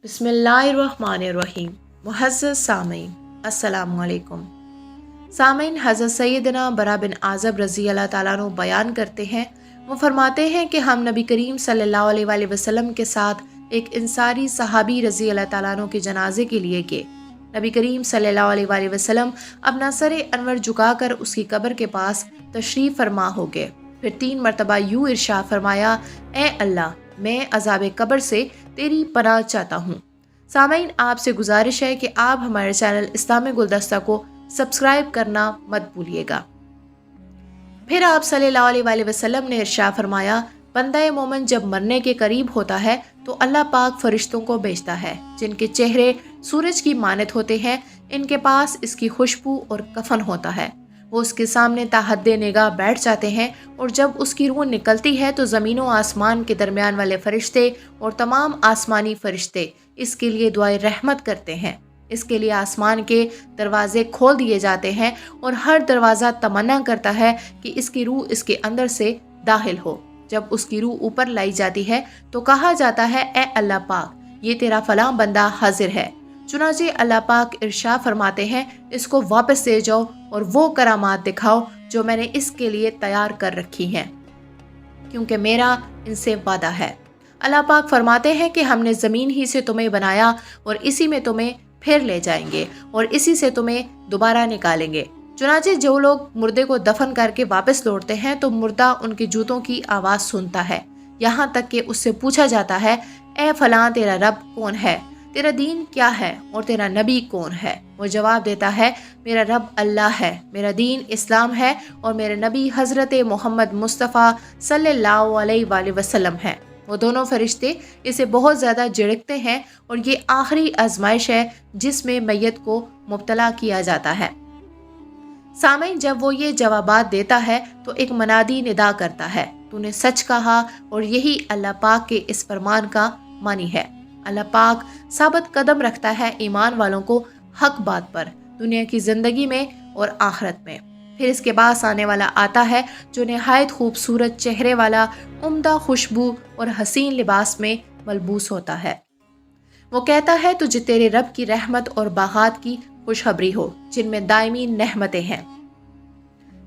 بسم اللہ الرحمن الرحیم۔ معزز سامعین، السلام علیکم۔ سامعین، حضرت سیدنا برا بن عازب رضی اللہ تعالیٰ عنہ بیان کرتے ہیں، وہ فرماتے ہیں کہ ہم نبی کریم صلی اللہ علیہ وآلہ وسلم کے ساتھ ایک انصاری صحابی رضی اللہ تعالیٰ عنہ کے جنازے کے لیے گئے۔ نبی کریم صلی اللہ علیہ وآلہ وسلم اپنا سر انور جھکا کر اس کی قبر کے پاس تشریف فرما ہو گئے۔ پھر 3 مرتبہ یوں ارشاد فرمایا، اے اللہ، میں عذاب قبر سے تیری پناہ چاہتا ہوں۔ سامعین، آپ سے گزارش ہے کہ آپ ہمارے چینل اسلامی گلدستہ کو سبسکرائب کرنا مت بھولیے گا۔ پھر آپ صلی اللہ علیہ وآلہ وسلم نے ارشاد فرمایا، بندہ مومن جب مرنے کے قریب ہوتا ہے تو اللہ پاک فرشتوں کو بھیجتا ہے جن کے چہرے سورج کی مانند ہوتے ہیں، ان کے پاس اس کی خوشبو اور کفن ہوتا ہے۔ وہ اس کے سامنے تا حد نگاہ بیٹھ جاتے ہیں، اور جب اس کی روح نکلتی ہے تو زمین و آسمان کے درمیان والے فرشتے اور تمام آسمانی فرشتے اس کے لیے دعائے رحمت کرتے ہیں۔ اس کے لیے آسمان کے دروازے کھول دیے جاتے ہیں، اور ہر دروازہ تمنا کرتا ہے کہ اس کی روح اس کے اندر سے داخل ہو۔ جب اس کی روح اوپر لائی جاتی ہے تو کہا جاتا ہے، اے اللہ پاک، یہ تیرا فلاں بندہ حاضر ہے۔ چنانچہ اللہ پاک ارشاد فرماتے ہیں، اس کو واپس لے جاؤ اور وہ کرامات دکھاؤ جو میں نے اس کے لیے تیار کر رکھی ہیں، کیونکہ میرا ان سے وعدہ ہے۔ اللہ پاک فرماتے ہیں کہ ہم نے زمین ہی سے تمہیں بنایا اور اسی میں تمہیں پھر لے جائیں گے اور اسی سے تمہیں دوبارہ نکالیں گے۔ چنانچہ جو لوگ مردے کو دفن کر کے واپس لوٹتے ہیں تو مردہ ان کے جوتوں کی آواز سنتا ہے، یہاں تک کہ اس سے پوچھا جاتا ہے، اے فلاں، تیرا رب کون ہے؟ تیرا دین کیا ہے اور تیرا نبی کون ہے؟ وہ جواب دیتا ہے، میرا رب اللہ ہے، میرا دین اسلام ہے، اور میرے نبی حضرت محمد مصطفیٰ صلی اللہ علیہ وآلہ وسلم ہے۔ وہ دونوں فرشتے اسے بہت زیادہ جھڑکتے ہیں، اور یہ آخری آزمائش ہے جس میں میت کو مبتلا کیا جاتا ہے۔ سامعین، جب وہ یہ جوابات دیتا ہے تو ایک منادی ندا کرتا ہے، تو نے سچ کہا، اور یہی اللہ پاک کے اس فرمان کا معنی ہے۔ اللہ پاک ثابت قدم رکھتا ہے ایمان والوں کو حق بات پر، دنیا کی زندگی میں اور آخرت میں۔ پھر اس کے پاس آنے والا آتا ہے جو نہایت خوبصورت چہرے والا، عمدہ خوشبو اور حسین لباس میں ملبوس ہوتا ہے۔ وہ کہتا ہے، تجھے تیرے رب کی رحمت اور باغات کی خوشخبری ہو جن میں دائمی نعمتیں ہیں۔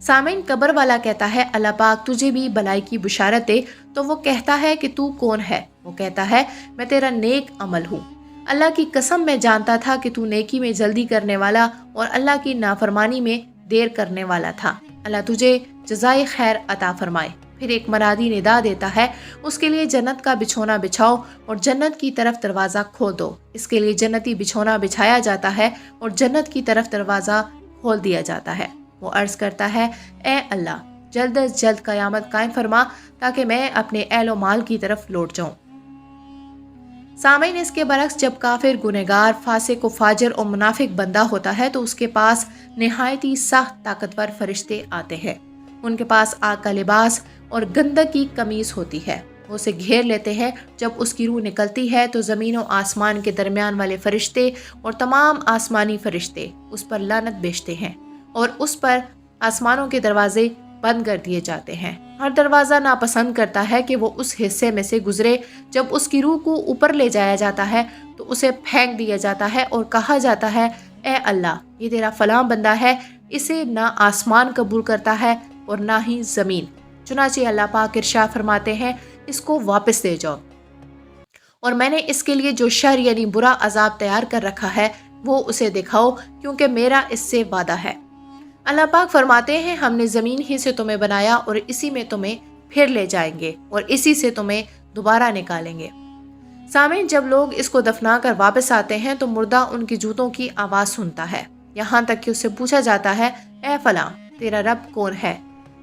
سامعین، قبر والا کہتا ہے، اللہ پاک تجھے بھی بھلائی کی بشارت دے۔ تو وہ کہتا ہے کہ تو کون ہے؟ وہ کہتا ہے، میں تیرا نیک عمل ہوں۔ اللہ کی قسم، میں جانتا تھا کہ تو نیکی میں جلدی کرنے والا اور اللہ کی نافرمانی میں دیر کرنے والا تھا۔ اللہ تجھے جزائے خیر عطا فرمائے۔ پھر ایک منادی ندا دیتا ہے، اس کے لیے جنت کا بچھونا بچھاؤ اور جنت کی طرف دروازہ کھول دو۔ اس کے لیے جنتی بچھونا بچھایا جاتا ہے اور جنت کی طرف دروازہ کھول دیا جاتا ہے۔ وہ عرض کرتا ہے، اے اللہ، جلد از جلد قیامت قائم فرما تاکہ میں اپنے اہل و مال کی طرف لوٹ جاؤں۔ سامعین، اس کے برعکس جب کافر، گنہگار، فاسق و فاجر اور منافق بندہ ہوتا ہے تو اس کے پاس نہایت ہی سخت طاقتور فرشتے آتے ہیں۔ ان کے پاس آگ کا لباس اور گندک کی قمیص ہوتی ہے۔ وہ اسے گھیر لیتے ہیں۔ جب اس کی روح نکلتی ہے تو زمین و آسمان کے درمیان والے فرشتے اور تمام آسمانی فرشتے اس پر لعنت بھیجتے ہیں، اور اس پر آسمانوں کے دروازے بند کر دیے جاتے ہیں۔ ہر دروازہ ناپسند کرتا ہے کہ وہ اس حصے میں سے گزرے۔ جب اس کی روح کو اوپر لے جایا جاتا ہے تو اسے پھینک دیا جاتا ہے اور کہا جاتا ہے، اے اللہ، یہ تیرا فلاں بندہ ہے، اسے نہ آسمان قبول کرتا ہے اور نہ ہی زمین۔ چنانچہ اللہ پاک ارشاد فرماتے ہیں، اس کو واپس لے جاؤ، اور میں نے اس کے لیے جو شر یعنی برا عذاب تیار کر رکھا ہے وہ اسے دکھاؤ، کیونکہ میرا اس سے وعدہ ہے۔ اللہ پاک فرماتے ہیں، ہم نے زمین ہی سے تمہیں بنایا اور اسی میں تمہیں پھر لے جائیں گے اور اسی سے تمہیں دوبارہ نکالیں گے۔ سامعین، جب لوگ اس کو دفنا کر واپس آتے ہیں تو مردہ ان کی جوتوں کی آواز سنتا ہے، یہاں تک کہ اس سے پوچھا جاتا ہے، اے فلاں، تیرا رب کون ہے؟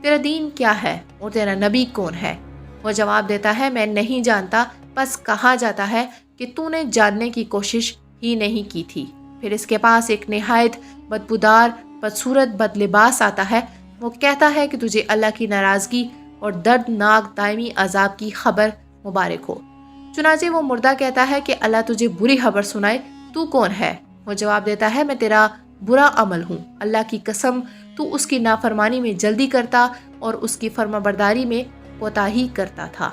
تیرا دین کیا ہے اور تیرا نبی کون ہے؟ وہ جواب دیتا ہے، میں نہیں جانتا، بس کہا جاتا ہے کہ تو نے جاننے کی کوشش ہی نہیں کی تھی۔ پھر اس کے پاس ایک نہایت بدبودار، بدصورت، بد لباس آتا ہے۔ وہ کہتا ہے کہ تجھے اللہ کی ناراضگی اور دردناک دائمی عذاب کی خبر مبارک ہو۔ چنانچہ وہ مردہ کہتا ہے کہ اللہ تجھے بری خبر سنائے، تو کون ہے؟ وہ جواب دیتا ہے، میں تیرا برا عمل ہوں۔ اللہ کی قسم، تو اس کی نافرمانی میں جلدی کرتا اور اس کی فرمانبرداری میں کوتاہی کرتا تھا۔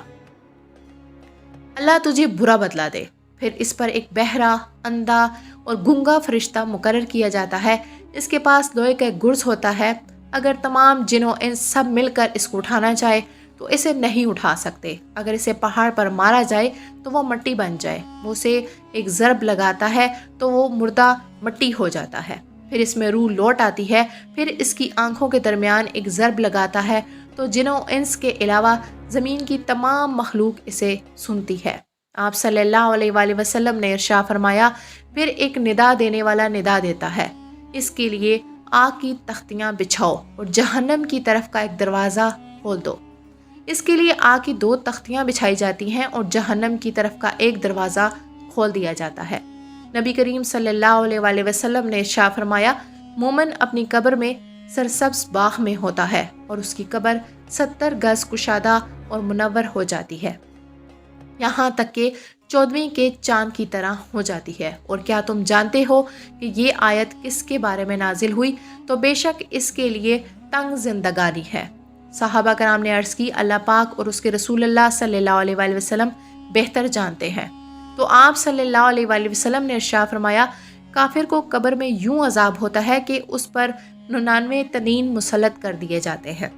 اللہ تجھے برا بدلہ دے۔ پھر اس پر ایک بہرا، اندھا اور گونگا فرشتہ مقرر کیا جاتا ہے۔ اس کے پاس لوہے کا ایک گرز ہوتا ہے۔ اگر تمام جن و انس سب مل کر اس کو اٹھانا چاہے تو اسے نہیں اٹھا سکتے۔ اگر اسے پہاڑ پر مارا جائے تو وہ مٹی بن جائے۔ وہ اسے ایک ضرب لگاتا ہے تو وہ مردہ مٹی ہو جاتا ہے۔ پھر اس میں روح لوٹ آتی ہے۔ پھر اس کی آنکھوں کے درمیان ایک ضرب لگاتا ہے تو جن و انس کے علاوہ زمین کی تمام مخلوق اسے سنتی ہے۔ آپ صلی اللہ علیہ وآلہ وسلم نے ارشاد فرمایا، پھر ایک ندا دینے والا ندا دیتا ہے، اس کے لیے آگ کی تختیاں بچھاؤ اور جہنم کی طرف کا ایک دروازہ کھول دو۔ اس کے لیے آگ کی 2 تختیاں بچھائی جاتی ہیں اور جہنم کی طرف کا ایک دروازہ کھول دیا جاتا ہے۔ نبی کریم صلی اللہ علیہ وآلہ وسلم نے ارشاد فرمایا، مومن اپنی قبر میں سرسبز باغ میں ہوتا ہے اور اس کی قبر 70 گز کشادہ اور منور ہو جاتی ہے، یہاں تک کہ 14ویں کے چاند کی طرح ہو جاتی ہے۔ اور کیا تم جانتے ہو کہ یہ آیت کس کے بارے میں نازل ہوئی؟ تو بے شک اس کے لیے تنگ زندگانی ہے۔ صحابہ کرام نے عرض کی، اللہ پاک اور اس کے رسول اللہ صلی اللہ علیہ وآلہ وسلم بہتر جانتے ہیں۔ تو آپ صلی اللہ علیہ وآلہ وسلم نے ارشاد فرمایا، کافر کو قبر میں یوں عذاب ہوتا ہے کہ اس پر 99 تنین مسلط کر دیے جاتے ہیں۔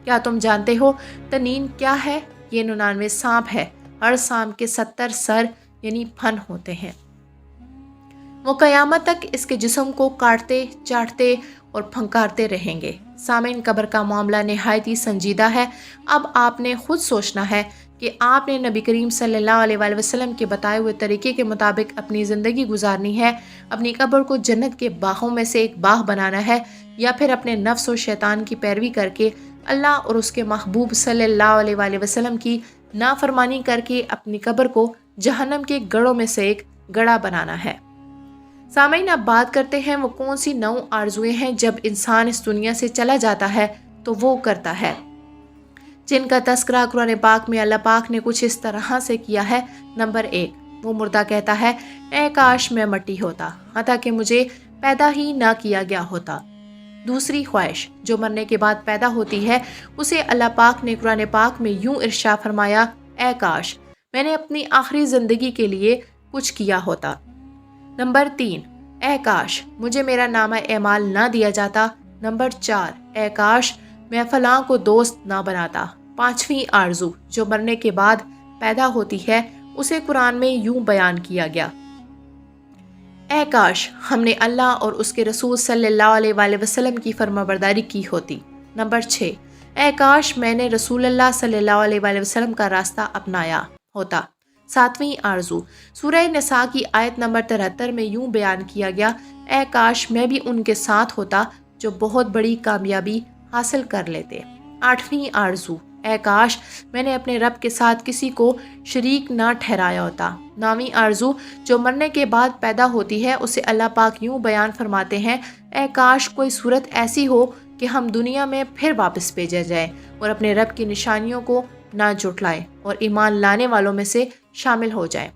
کیا تم جانتے ہو تنین کیا ہے؟ یہ 99 سانپ ہے۔ ہر سانپ کے 70 سر یعنی پھن ہوتے ہیں۔ وہ قیامت تک اس کے جسم کو کاٹتے، چاٹتے اور پھنکارتے رہیں گے۔ سامعین، قبر کا معاملہ نہایت ہی سنجیدہ ہے۔ اب آپ نے خود سوچنا ہے کہ آپ نے نبی کریم صلی اللہ علیہ وآلہ وسلم کے بتائے ہوئے طریقے کے مطابق اپنی زندگی گزارنی ہے، اپنی قبر کو جنت کے باغوں میں سے ایک باغ بنانا ہے، یا پھر اپنے نفس و شیطان کی پیروی کر کے اللہ اور اس کے محبوب صلی اللہ علیہ وآلہ وسلم کی نافرمانی کر کے اپنی قبر کو جہنم کے گڑھوں میں سے ایک گڑھا بنانا ہے۔ سامعین، اب بات کرتے ہیں وہ کون سی 9 آرزویں ہیں جب انسان اس دنیا سے چلا جاتا ہے تو وہ کرتا ہے، جن کا تذکرہ قرآن پاک میں اللہ پاک نے کچھ اس طرح سے کیا ہے۔ نمبر 1، وہ مردہ کہتا ہے، اے کاش میں مٹی ہوتا، حتیٰ کہ مجھے پیدا ہی نہ کیا گیا ہوتا۔ دوسری خواہش، جو مرنے کے بعد پیدا ہوتی ہے، اسے اللہ پاک نے قرآن پاک میں یوں ارشاد فرمایا، اے کاش میں نے اپنی آخری زندگی کے لیے کچھ کیا ہوتا۔ نمبر 3، اے کاش مجھے میرا نامہ اعمال نہ دیا جاتا۔ نمبر 4، اے کاش میں فلاں کو دوست نہ بناتا۔ 5ویں آرزو، جو مرنے کے بعد پیدا ہوتی ہے، اسے قرآن میں یوں بیان کیا گیا، اے کاش ہم نے اللہ اور اس کے رسول صلی اللہ علیہ وآلہ وسلم کی فرمانبرداری کی ہوتی۔ نمبر 6، اے کاش میں نے رسول اللہ صلی اللہ علیہ وآلہ وسلم کا راستہ اپنایا ہوتا۔ 7ویں آرزو، سورہ نساء کی آیت نمبر 73 میں یوں بیان کیا گیا، اے کاش میں بھی ان کے ساتھ ہوتا جو بہت بڑی کامیابی حاصل کر لیتے۔ 8ویں آرزو، اے کاش میں نے اپنے رب کے ساتھ کسی کو شریک نہ ٹھہرایا ہوتا۔ 9ویں آرزو، جو مرنے کے بعد پیدا ہوتی ہے، اسے اللہ پاک یوں بیان فرماتے ہیں، اے کاش کوئی صورت ایسی ہو کہ ہم دنیا میں پھر واپس بھیجے جائیں اور اپنے رب کی نشانیوں کو نہ جھٹلائیں اور ایمان لانے والوں میں سے شامل ہو جائیں۔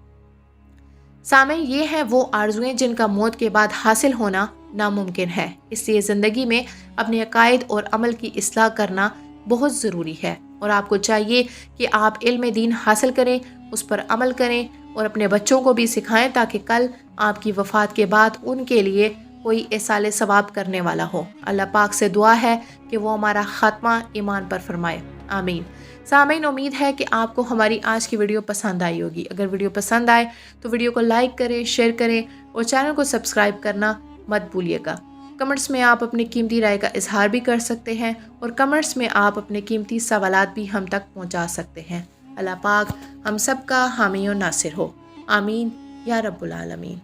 سامعین، یہ ہیں وہ آرزویں جن کا موت کے بعد حاصل ہونا ناممکن ہے، اس لیے زندگی میں اپنے عقائد اور عمل کی اصلاح کرنا بہت ضروری ہے، اور آپ کو چاہیے کہ آپ علم دین حاصل کریں، اس پر عمل کریں اور اپنے بچوں کو بھی سکھائیں تاکہ کل آپ کی وفات کے بعد ان کے لیے کوئی ایصال ثواب کرنے والا ہو۔ اللہ پاک سے دعا ہے کہ وہ ہمارا خاتمہ ایمان پر فرمائے، آمین۔ سامعین، امید ہے کہ آپ کو ہماری آج کی ویڈیو پسند آئی ہوگی۔ اگر ویڈیو پسند آئے تو ویڈیو کو لائک کریں، شیئر کریں اور چینل کو سبسکرائب کرنا مت بھولیے گا۔ کمنٹس میں آپ اپنی قیمتی رائے کا اظہار بھی کر سکتے ہیں اور کمنٹس میں آپ اپنے قیمتی سوالات بھی ہم تک پہنچا سکتے ہیں۔ اللہ پاک ہم سب کا حامی و ناصر ہو، آمین یا رب العالمین۔